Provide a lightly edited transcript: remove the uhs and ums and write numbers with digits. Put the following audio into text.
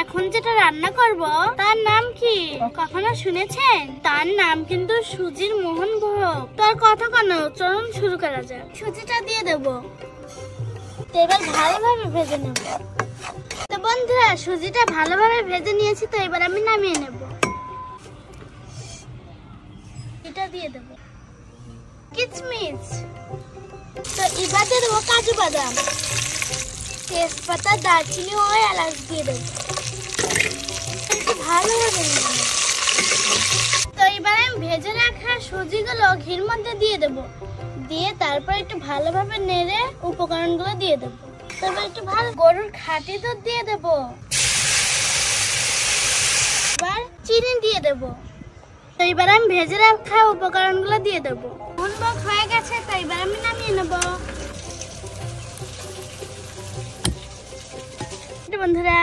এখন যেটা রান্না করব তার নাম কি কখনো শুনেছেন? তার নাম কিন্তু সুজির মোহনভোগ। তার কথা কেন, চলুন শুরু করা যাক। সুজিটা দিয়ে দেব, এবার ভালোভাবে ভেজে নেব। তো বন্ধুরা, সুজিটা ভালোভাবে ভেজে নিয়েছি, তো এবার আমি নামিয়ে নেব। এটা দিয়ে দেব কিচমিচ, তো এবার দিয়ে দেবো কাজু বাদাম, তেজপাতা, দারচিনি ও এলাচ দিয়ে দেবো। ভালোভাবে তো এবার আমি ভেজে রাখা সুজিগুলো ঘির মধ্যে দিয়ে দেবো, দিয়ে তারপর একটু ভালোভাবে নেড়ে উপকরণগুলো দিয়ে দেবো। তারপর একটু ভালো গরুর খাঁটি দুধ দিয়ে দেবো, এবার চিনি দিয়ে দেবো। তো এবার আমি ভেজে রাখা উপকরণগুলো দিয়ে দেবো। মোহনভোগ হয়ে গেছে, তো এবার আমি নামিয়ে নেব। বন্ধুরা